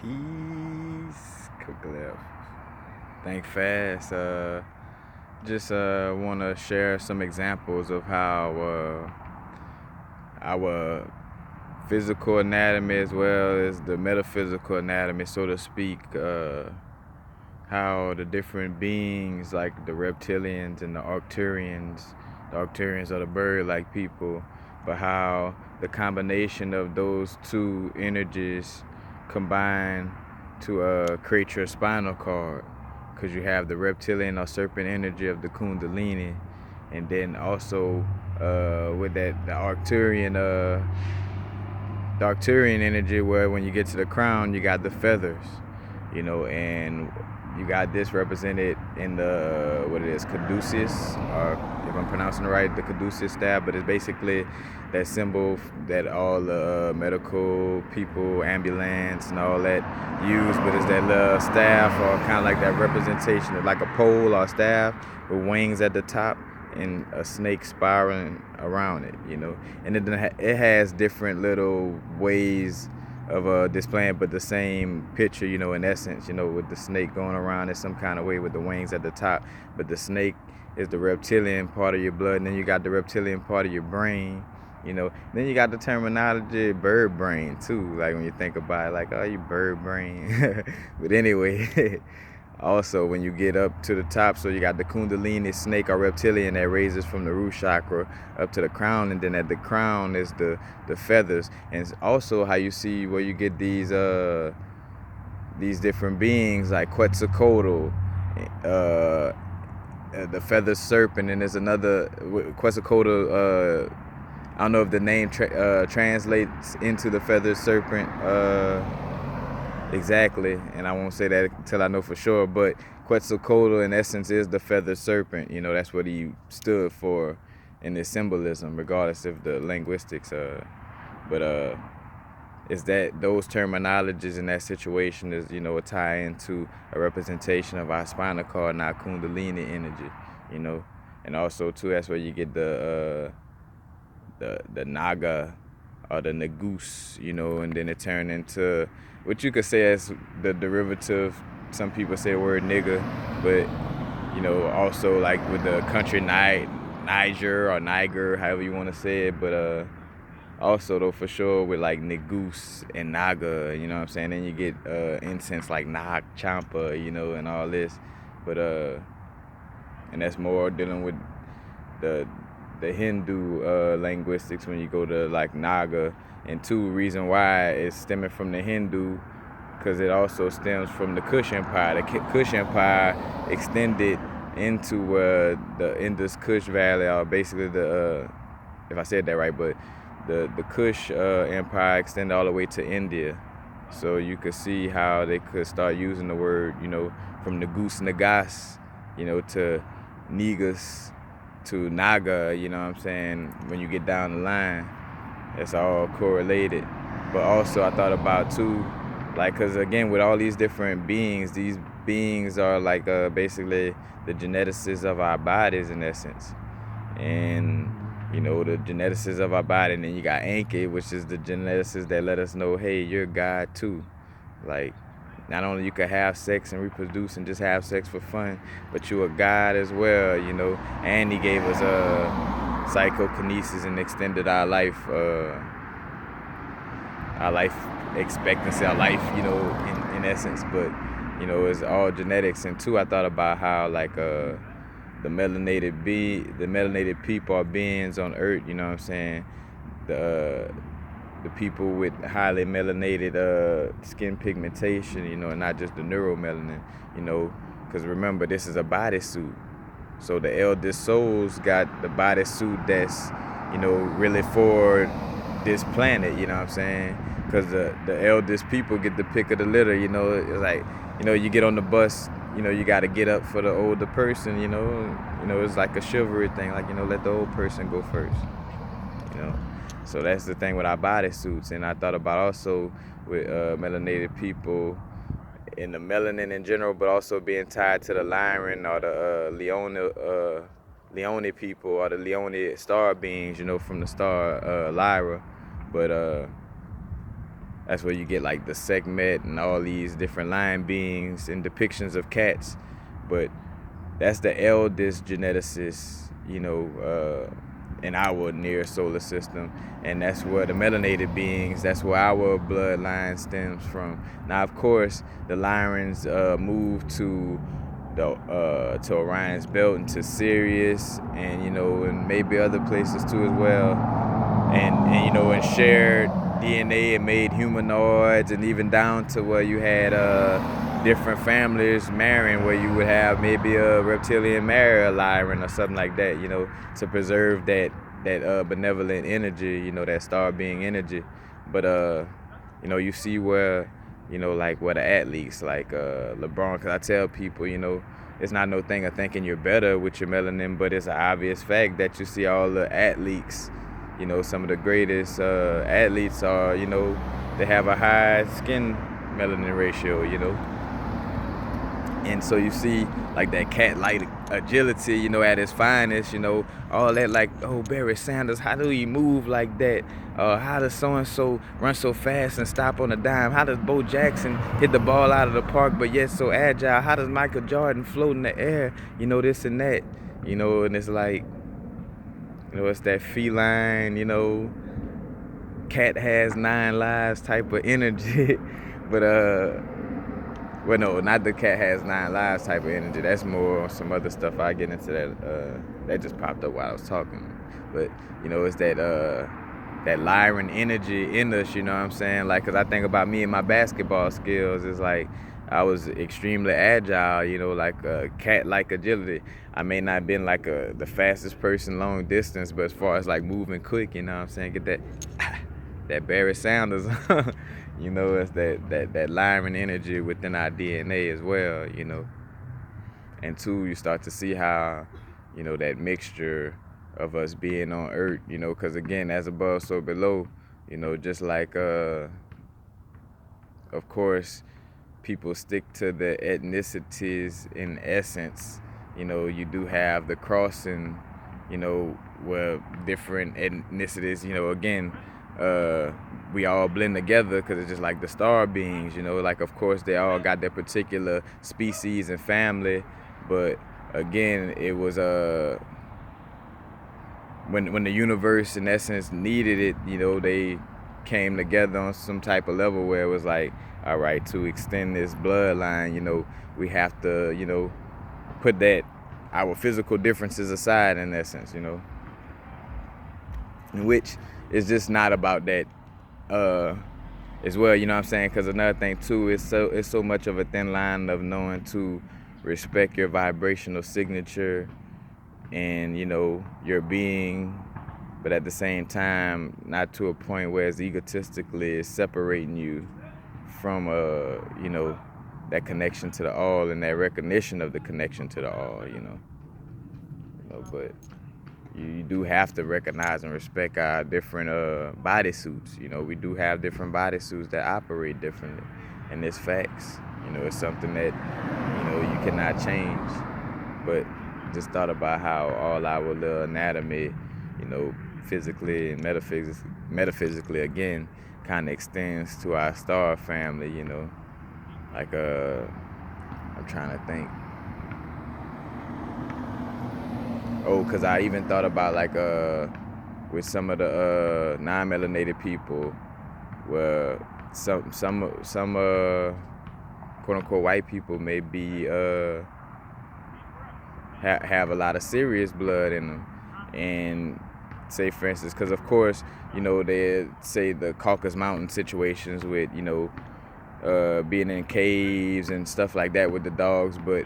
Peace. Cook left. Think fast. Just want to share some examples of how our physical anatomy as well as the metaphysical anatomy, so to speak, how the different beings like the reptilians and the Arcturians are the bird-like people, but how the combination of those two energies combine to create your spinal cord, because you have the reptilian or serpent energy of the kundalini, and then also with that the Arcturian energy, where when you get to the crown you got the feathers, and you got this represented in the what it is, caduceus, or if I'm pronouncing it right, the caduceus staff. But it's basically that symbol that all the medical people, ambulance and all that use. But it's that little staff, or kind of like that representation of like a pole or staff with wings at the top and a snake spiraling around it, and it has different little ways of displaying, but the same picture, in essence, with the snake going around in some kind of way with the wings at the top. But the snake is the reptilian part of your blood, and then you got the reptilian part of your brain, then you got the terminology bird brain too, like when you think about it, like, oh, you bird brain. But anyway, also when you get up to the top, so you got the kundalini snake or reptilian that raises from the root chakra up to the crown, and then at the crown is the feathers. And it's also how you see where you get these different beings like Quetzalcoatl, the feathered serpent, and there's another Quetzalcoatl. I don't know if the name translates into the feathered serpent exactly, and I won't say that until I know for sure. But Quetzalcoatl, in essence, is the feathered serpent. That's what he stood for in his symbolism, regardless of the linguistics. But is that those terminologies in that situation is, a tie into a representation of our spinal cord and our kundalini energy, and also too, that's where you get the naga or the nagus, and then it turned into what you could say as the derivative. Some people say the word nigga, but also like with the country Niger or Niger, however you want to say it. But also though, for sure, with like nagus and naga, you know what I'm saying. Then you get incense like nag champa, and all this. But and that's more dealing with the Hindu linguistics when you go to like Naga. And two, reason why it's stemming from the Hindu, because it also stems from the Kush Empire. The Kush Empire extended into the Indus Kush Valley, or basically the if I said that right, but the Kush Empire extended all the way to India. So you could see how they could start using the word, from Nagus Nagas, to Negus to Naga, you know what I'm saying, when you get down the line. It's all correlated. But also I thought about too, like, because again, with all these different beings, these beings are like basically the geneticists of our bodies in essence. And the geneticists of our body, and then you got Anki, which is the geneticists that let us know, hey, you're God too. Like, not only you can have sex and reproduce and just have sex for fun, but you're a God as well, and he gave us psychokinesis and extended our life expectancy, our life, in essence. But it's all genetics. And two, I thought about how like the melanated people or beings on Earth, you know what I'm saying, the people with highly melanated skin pigmentation, and not just the neuromelanin, because remember, this is a bodysuit. So the eldest souls got the bodysuit that's, really for this planet, you know what I'm saying? Because the eldest people get the pick of the litter, it's like, you get on the bus, you got to get up for the older person, it's like a chivalry thing, like, let the old person go first, So that's the thing with our bodysuits. And I thought about also with melanated people and the melanin in general, but also being tied to the Lyran or the Leone people, or the Leone star beings, from the star Lyra. But That's where you get like the segment and all these different line beings and depictions of cats. But that's the eldest geneticist, in our near solar system, and that's where the melanated beings, that's where our bloodline stems from. Now, of course, the Lyrans moved to Orion's belt and to Sirius, and and maybe other places too as well, and shared DNA and made humanoids, and even down to where you had different families marrying, where you would have maybe a reptilian marry a Lyran or something like that, to preserve that benevolent energy, that star being energy. But you see where, like where the athletes like LeBron, because I tell people, it's not no thing of thinking you're better with your melanin, but it's an obvious fact that you see all the athletes, some of the greatest athletes are, they have a high skin melanin ratio, and so you see like that cat-like agility, at its finest, all that, like, oh, Barry Sanders, how do he move like that? How does so-and-so run so fast and stop on a dime? How does Bo Jackson hit the ball out of the park but yet so agile? How does Michael Jordan float in the air? This and that, and it's like, it's that feline, cat has 9 lives type of energy. But well, no, not the cat has 9 lives type of energy. That's more some other stuff. I get into that. That just popped up while I was talking. But it's that Lyran energy in us. You know what I'm saying? Like, cause I think about me and my basketball skills. It's like I was extremely agile. Like a cat-like agility. I may not have been like the fastest person long distance, but as far as like moving quick, you know what I'm saying? Get that Barry Sanders. It's that Lyran energy within our DNA as well, And two, you start to see how, that mixture of us being on Earth, because again, as above, so below, just like, of course, people stick to the ethnicities in essence. You do have the crossing, where different ethnicities, again, we all blend together because it's just like the star beings, like, of course, they all got their particular species and family, but again, it was when the universe in essence needed it, they came together on some type of level where it was like, all right, to extend this bloodline, we have to, put that our physical differences aside in essence, which is just not about that as well, you know what I'm saying? Because another thing too, it's so much of a thin line of knowing to respect your vibrational signature and your being, but at the same time not to a point where it's egotistically separating you from that connection to the all and that recognition of the connection to the all, but you do have to recognize and respect our different bodysuits. We do have different bodysuits that operate differently, and it's facts. It's something that you cannot change. But just thought about how all our little anatomy, physically and metaphysically again, kind of extends to our star family. Like I'm trying to think. Oh, because I even thought about like with some of the non-melanated people, where some quote unquote white people may be have a lot of serious blood in them, and say for instance, because of course they say the Caucasus Mountain situations with being in caves and stuff like that with the dogs, but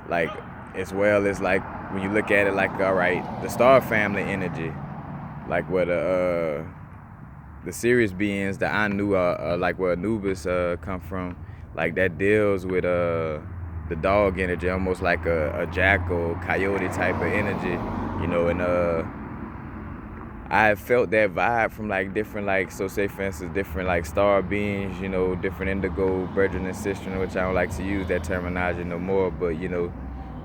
like as well as like when you look at it like, all right, the star family energy, like where the Sirius beings, the Anu, like where Anubis come from, like that deals with the dog energy, almost like a jackal, coyote type of energy, and I felt that vibe from like different, like, so say for instance, different like star beings, different indigo brethren and sisters, which I don't like to use that terminology no more, but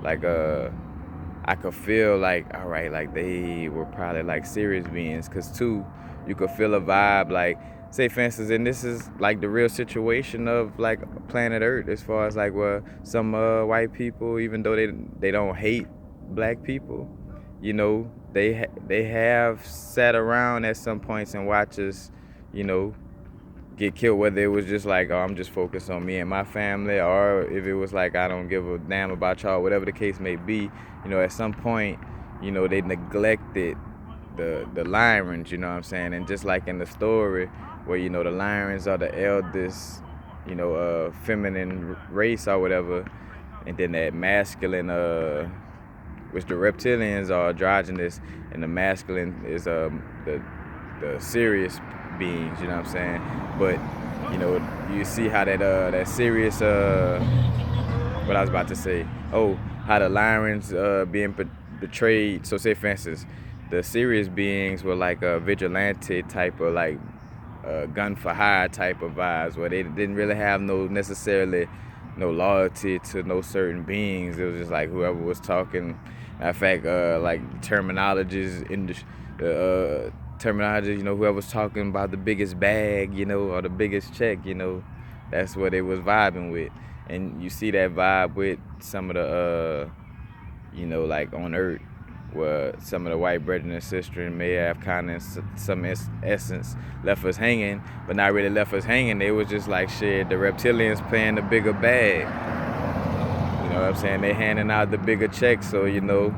like I could feel like, all right, like they were probably like Sirius beings, because too, you could feel a vibe like say for instance, and this is like the real situation of like planet Earth, as far as like where some white people, even though they don't hate black people, you know, they have sat around at some points and watched us, you know, get killed, whether it was just like, oh, I'm just focused on me and my family, or if it was like, I don't give a damn about y'all, whatever the case may be. You know, at some point, you know, they neglected the Lyrans, you know what I'm saying? And just like in the story where, you know, the Lyrans are the eldest, you know, feminine race or whatever, and then that masculine, which the reptilians are androgynous, and the masculine is the serious beings, you know what I'm saying? But, you know, you see how that serious, what I was about to say, how the Lyrans being betrayed. So say for instance, the serious beings were like a vigilante type of like gun for hire type of vibes, where they didn't really have necessarily no loyalty to no certain beings. It was just like whoever was talking. Matter of fact, like terminologies in the terminology, you know, whoever was talking about the biggest bag, you know, or the biggest check, you know, that's what they was vibing with. And you see that vibe with some of the, you know, like on Earth, where some of the white brethren and sisters may have kind of some essence left us hanging, but not really left us hanging. They was just like, shit, the reptilians paying the bigger bag. You know what I'm saying? They handing out the bigger check, so, you know,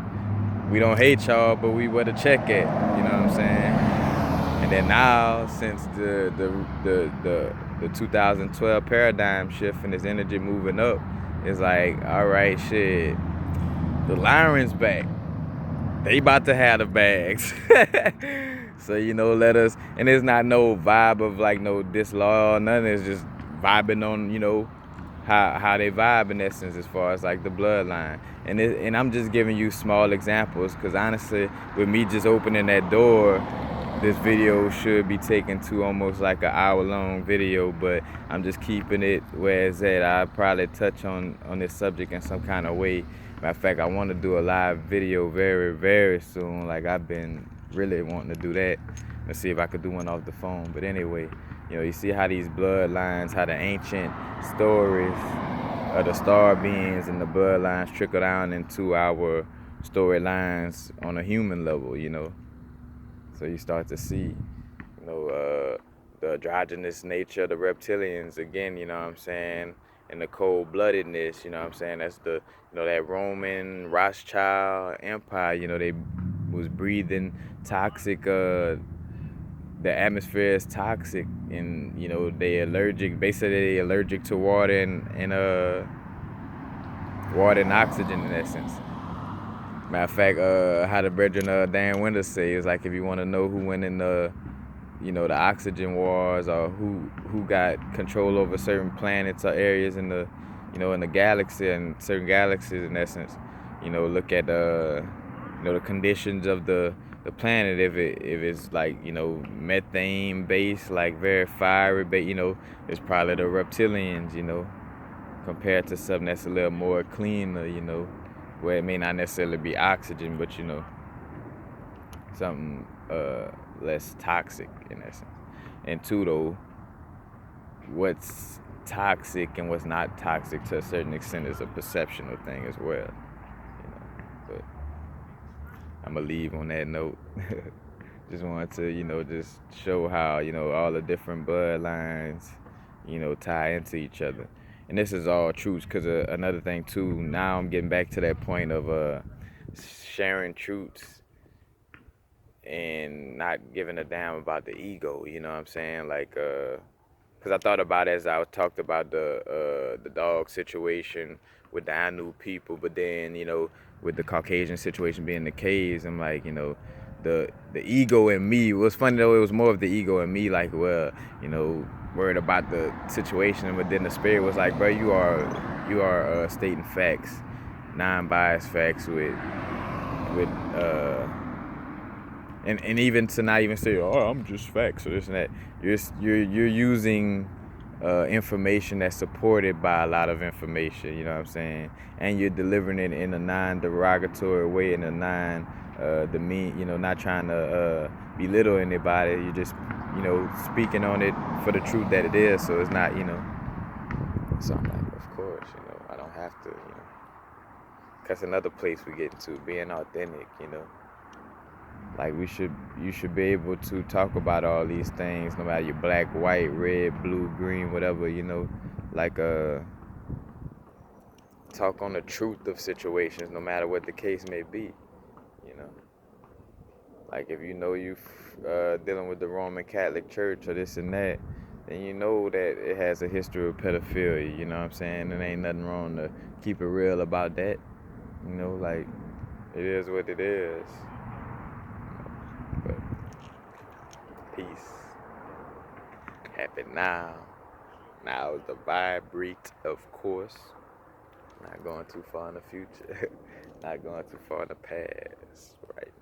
we don't hate y'all, but we where the check at. You know what I'm saying? And then now, since the 2012 paradigm shift and this energy moving up, it's like, all right, shit, the Lyrans back. They about to have the bags. So, you know, let us, and there's not no vibe of like no disloyal, nothing. It's just vibing on, you know, how they vibe in essence, as far as like the bloodline. And I'm just giving you small examples, because honestly, with me just opening that door, this video should be taken to almost like an hour-long video, but I'm just keeping it where it's at. I'll probably touch on this subject in some kind of way. Matter of fact, I want to do a live video very, very soon. Like, I've been really wanting to do that. Let's see if I could do one off the phone. But anyway, you know, you see how these bloodlines, how the ancient stories of the star beings and the bloodlines trickle down into our storylines on a human level, you know. So you start to see, you know, the androgynous nature of the reptilians again, you know what I'm saying, and the cold-bloodedness, you know what I'm saying. That's the, you know, that Roman Rothschild empire, you know, they was breathing toxic, the atmosphere is toxic, and, you know, basically they allergic to water and oxygen in essence. Matter of fact, how the brethren Dan Winters say is like, if you want to know who went in the, you know, the oxygen wars, or who got control over certain planets or areas in the, you know, in the galaxy, and certain galaxies in essence, you know, look at you know, the conditions of the planet. If it's like, you know, methane based, like very fiery, but, you know, it's probably the reptilians, you know, compared to something that's a little more cleaner, you know, where it may not necessarily be oxygen, but, you know, something less toxic in essence. And two, though, what's toxic and what's not toxic to a certain extent is a perceptional thing as well, you know. But I'm gonna leave on that note. Just wanted to, you know, just show how, you know, all the different bloodlines, you know, tie into each other. And this is all truths, because another thing too, now I'm getting back to that point of sharing truths and not giving a damn about the ego, you know what I'm saying? Like, because I thought about it as I talked about the dog situation with the Anu people, but then, you know, with the Caucasian situation being the caves, I'm like, you know, the ego in me, it was funny though, it was more of the ego in me, like, well, you know, worried about the situation, but then the spirit was like, bro, you are stating facts, non-biased facts with and even to not even say, oh, I'm just facts or this and that. You're using information that's supported by a lot of information, you know what I'm saying? And you're delivering it in a non-derogatory way, in a non-demean, you know, not trying to belittle anybody. You're just speaking on it for the truth that it is. So it's not, so I'm like, of course, I don't have to, That's another place we get into, being authentic, Like you should be able to talk about all these things, no matter you're black, white, red, blue, green, whatever, like talk on the truth of situations, no matter what the case may be, you know. Like if you dealing with the Roman Catholic Church or this and that, then you know that it has a history of pedophilia. You know what I'm saying? There ain't nothing wrong to keep it real about that. Like it is what it is. But peace. Happy now. Now is the vibrate, of course. Not going too far in the future. Not going too far in the past right now.